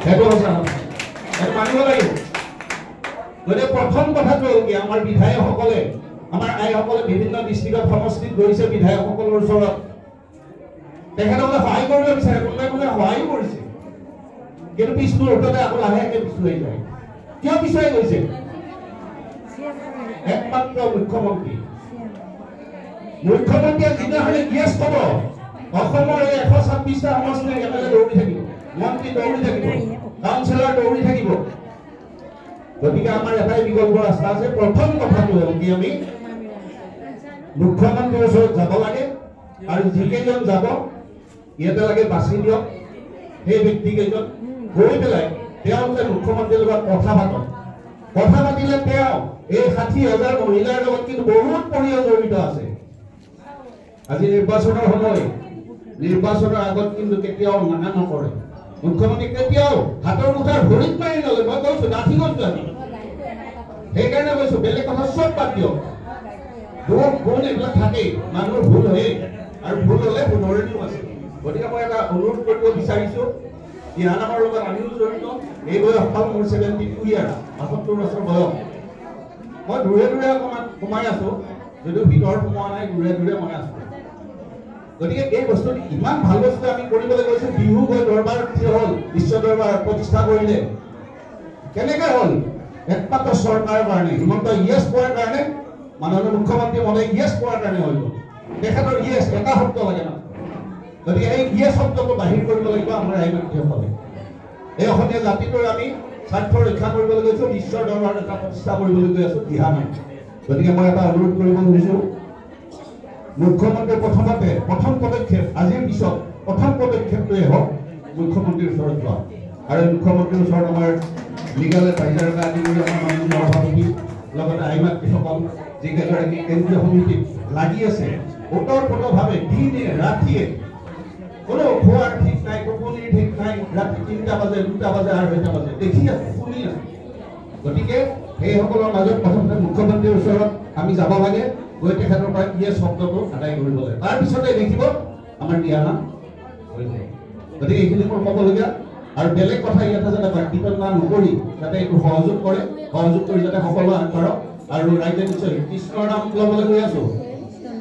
সেইটো সঁচা মানিব লাগিব। গতিকে প্ৰথম কথাটো হ'ল কি আমাৰ বিধায়কসকলে আমাৰ আইসকলে বিভিন্ন ডিষ্ট্ৰিক্টত সমষ্টিত গৈছে বিধায়কসকলৰ ওচৰত তেখেতসকলে সহায় কৰিব বিচাৰে কোনোবাই কোনোবাই সহায়ো কৰিছে কিন্তু পিছ মুহূৰ্ততে আকৌ লাহেকৈ পিছুৱাই যায়। কিয় পিছুৱাই গৈছে? একমাত্ৰ মুখ্যমন্ত্ৰীয়ে যিদিনাখনে গেছ ক'ব অসমৰ এই 126টা সমষ্টিৰ একেলগে দৌৰি থাকিব, মন্ত্ৰী দৌৰি থাকিব, কাউন্সিলৰ দৌৰি থাকিব। গতিকে আমাৰ এটাই বিকল্প ৰাস্তা আছে। প্ৰথম কথাটো হ'ল কি আমি মুখ্যমন্ত্ৰীৰ ওচৰত যাব লাগে আৰু যিকেইজন যাব ইয়াতে লাগে বাছি দিয়ক সেই ব্যক্তিকেইজন গৈ পেলাই তেওঁলোকে মুখ্যমন্ত্ৰীৰ লগত কথা পাতক। কথা পাতিলে তেওঁ এই 60,000 মহিলাৰ লগত কিন্তু বহুত পৰিয়াল জড়িত আছে। আজি নিৰ্বাচনৰ সময় নিৰ্বাচনৰ আগত কিন্তু কেতিয়াও নানা নকৰে মুখ্যমন্ত্ৰী, কেতিয়াও হাতৰ মুঠাৰ ভৰিত মাৰি নলয়। মই কৈছো ডাঠি কৈছো আমি সেইকাৰণে কৈছো বেলেগ কথা চব বাদ দিয়ক। গুণ এইবিলাক থাকেই মানুহৰ ভুল হয়েই আৰু ভুল হলে শুধৰণিও আছে। গতিকে মই এটা অনুৰোধ কৰিব বিচাৰিছো ইয়াৰ আমাৰ লগত আমিও জড়িত। এই বয়সকাল মোৰ 72 ইয়াৰ 72 বছৰ বয়স। মই দূৰে দূৰে অকণমান সোমাই আছো যদিও ভিতৰত সোমোৱা নাই, দূৰে দূৰে মই আছো। গতিকে এই বস্তুটো ইমান ভাল বস্তু আমি কৰিবলৈ গৈছো। বিহু গৈ দৰবাৰ হ'ল বিশ্ব দৰবাৰ প্ৰতিষ্ঠা কৰিলে কেনেকে হ'ল? একমাত্ৰ চৰকাৰৰ কাৰণে হিমন্ত ইয়েছ কোৱাৰ কাৰণে মাননীয় মুখ্যমন্ত্ৰী মহোদয় ইয়েছ কোৱাৰ কাৰণে হৈ গ'ল। তেখেতৰ ইয়েছ এটা শব্দ লাগে না। গতিকে এই ইয়েছ শব্দটো বাহিৰ কৰিব লাগিব আমাৰ ৰাইজসকলে। এই অসমীয়া জাতিটোৰ আমি স্বাৰ্থ ৰক্ষা কৰিবলৈ গৈছো, বিশ্বৰ দৰবাৰত এটা প্ৰতিষ্ঠা কৰিবলৈ গৈ আছো দিহা নাই। গতিকে মই এটা অনুৰোধ কৰিব খুজিছো মুখ্যমন্ত্ৰীয়ে প্ৰথম পদক্ষেপ আজিৰ পিছত প্ৰথম পদক্ষেপটোৱে হওক মুখ্যমন্ত্ৰীৰ ওচৰত যোৱা আৰু মুখ্যমন্ত্ৰীৰ ওচৰত আমাৰ লিগেল এডভাইজাৰ আদি কৰি আমাৰ মাননীয় সভাপতি লগতে আইমাতৃসকল যিকেইগৰাকী কেন্দ্ৰীয় সমিতিত লাগি আছে ওতঃপ্ৰোতভাৱে দিনে ৰাতিয়ে কোনো খোৱাৰ ঠিক নাই, টোপনিৰ ঠিক নাই, ৰাতি 3টা বাজে 2টা বাজে 2:30 বাজে দেখি আছো শুনি আছো। গতিকে সেইসকলৰ মাজত প্ৰথমতে মুখ্যমন্ত্ৰীৰ ওচৰত আমি যাব লাগে, গৈ তেখেতৰ পৰা ইয়েছ শব্দটো আদায় কৰিব লাগে। তাৰপিছতে দেখিব আমাৰ দিহানা হৈ যায়। গতিকে এইখিনি মোৰ ক'বলগীয়া আৰু বেলেগ কথা ইয়াতে যাতে বাকীতনা নকৰি যাতে এইটো সহযোগ কৰে, সহযোগ কৰি যাতে সকলো আগবাঢ়ক আৰু ৰাইজে নিশ্চয় কৃষ্ণৰ নাম ল'বলৈ গৈ আছো,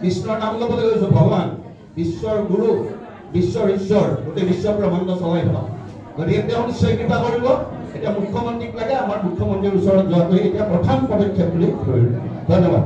কৃষ্ণৰ নাম ল'বলৈ গৈছো। ভগৱান বিশ্বৰ গুৰু বিশ্বৰ ঈশ্বৰ গোটেই বিশ্ব ব্ৰহ্মাণ্ড চলাই থকা। গতিকে তেওঁ নিশ্চয় কৃপা কৰিব। এতিয়া মুখ্যমন্ত্ৰীক লাগে আমাৰ মুখ্যমন্ত্ৰীৰ ওচৰত যোৱাটোৱে এতিয়া প্ৰথম পদক্ষেপ বুলি ধৰিলো। ধন্যবাদ।